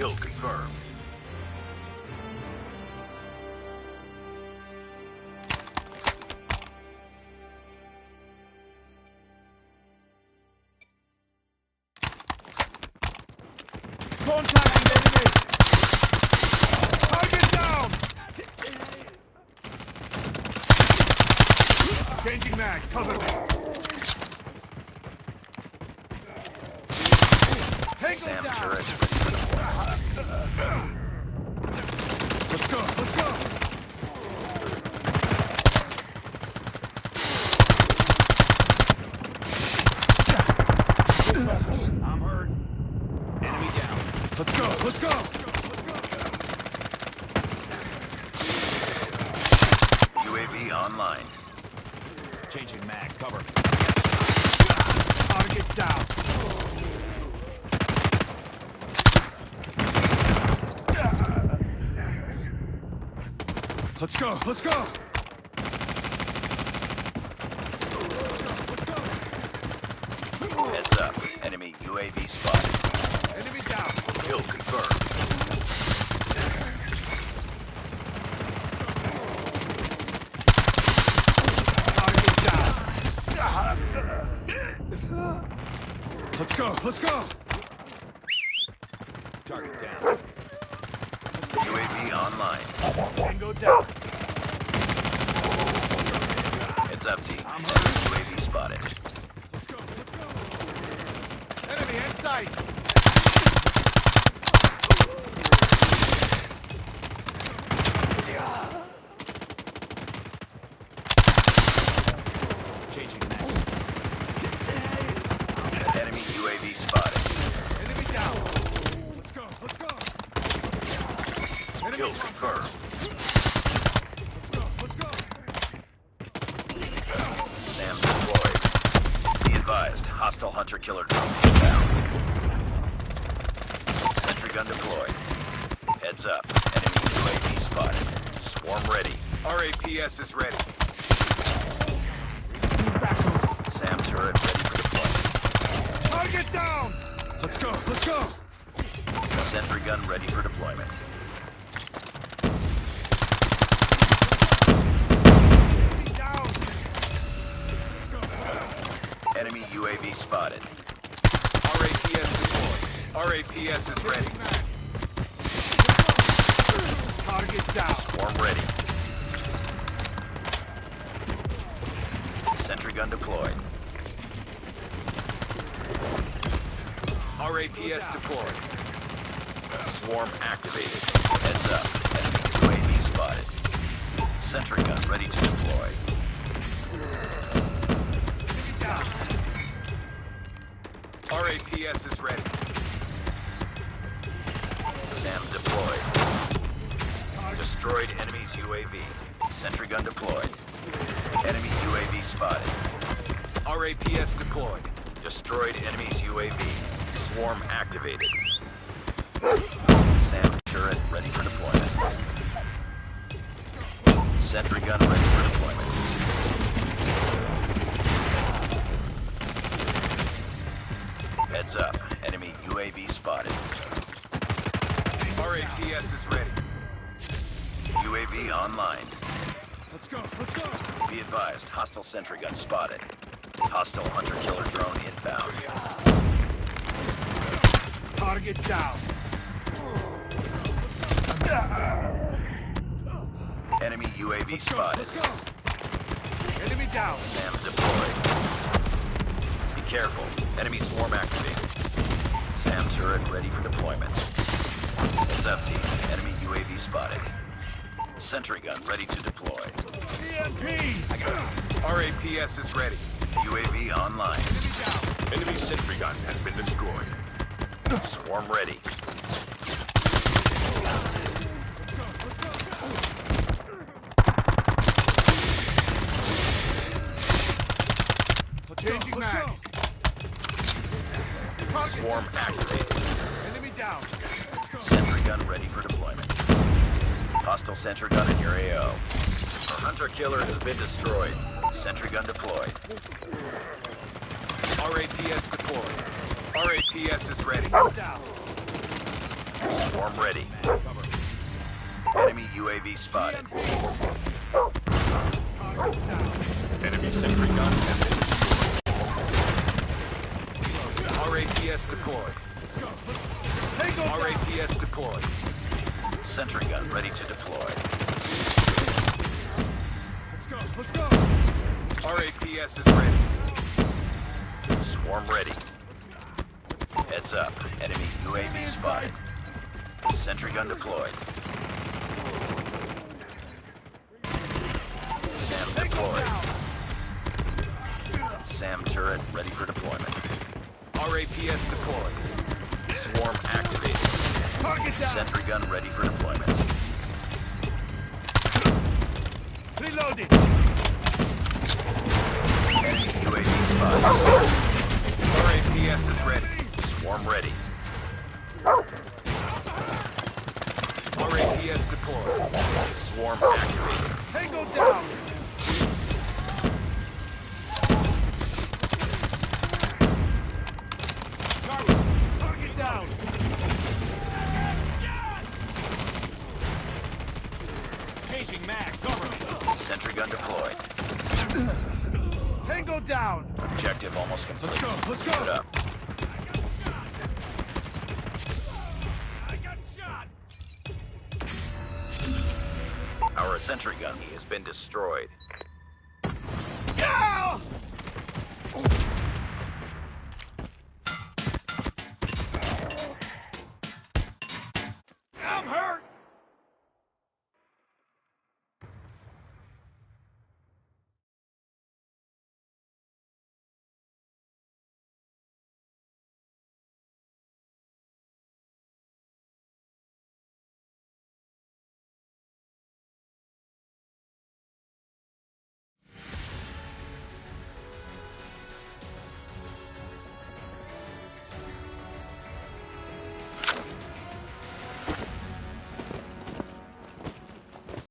Kill confirmed. Contacting enemy! Target down! Changing mag, cover me! Sam down! turret. Let's go, let's go! I'm hurt. Enemy down. Let's go, let's go! UAV online. Changing mag, cover me. Target down! Let's go, let's go! Heads up. Enemy UAV spotted. Enemy down! Kill confirmed. Target down! Let's go, let's go! Target down. UAV online. Tango down! Heads up, team. Enemy UAV spotted. Let's go, let's go! Enemy in sight! Changing mag. Enemy UAV spotted. Enemy down! Let's go, let's go! Enemy Kill confirmed. Let's go, let's go! Sam deployed. Be advised. Hostile hunter-killer drone inbound. Sentry gun deployed. Heads up. Enemy UAV spotted. Swarm ready. RAPS is ready. Sam turret ready for deployment. Target down! Let's go, let's go! Sentry gun ready for deployment. Enemy down! Let's go! Enemy UAV spotted. RAPS deployed. RAPS is ready. Target down! Swarm ready. Sentry gun deployed. RAPS deployed. Swarm activated. Heads up. Enemy UAV spotted. Sentry gun ready to deploy. Enemy down! RAPS is ready. Sam deployed. Destroyed enemy's UAV. Sentry gun deployed. Enemy UAV spotted. RAPS deployed. Destroyed enemy's UAV. Swarm activated. Sam turret ready for deployment. Sentry gun ready for deployment. Heads up. Enemy UAV spotted. RAPS is ready. UAV online. Let's go, let's go! Be advised. Hostile sentry gun spotted. Hostile hunter-killer drone inbound. Target down! Enemy UAV spotted. Let's go! Enemy down! Sam deployed. Be careful. Enemy swarm activated. Sam turret ready for deployment. Heads up, team. Enemy UAV spotted. Sentry gun ready to deploy. EMP! RAPS is ready. UAV online. Enemy down! Enemy sentry gun has been destroyed. Swarm ready. Let's go, let's go! Changing mag! Swarm activated. Enemy down! Let's go! Sentry gun ready for deployment. Hostile sentry gun in your AO. Our hunter-killer has been destroyed. Sentry gun deployed. RAPS deployed. RAPS is ready. Down! Swarm ready. Cover. Enemy UAV spotted. Enemy sentry gun has been destroyed. RAPS deployed. RAPS deployed. Sentry gun ready to deploy. Let's go. RAPS is ready. Swarm ready. Heads up. Enemy UAV spotted. Sentry gun deployed. SAM deployed. SAM turret ready for deployment. RAPS deployed. Swarm activated. Target down. Sentry gun ready for deployment. Reloading. Enemy UAV spotted. RAPS is ready. Swarm ready. RAPS deployed. Swarm activated. Tango down. Target down. Changing mag. Cover. Sentry gun deployed. Tango down. Objective almost complete. Let's Keep it go. up. I got shot. Our sentry gun has been destroyed.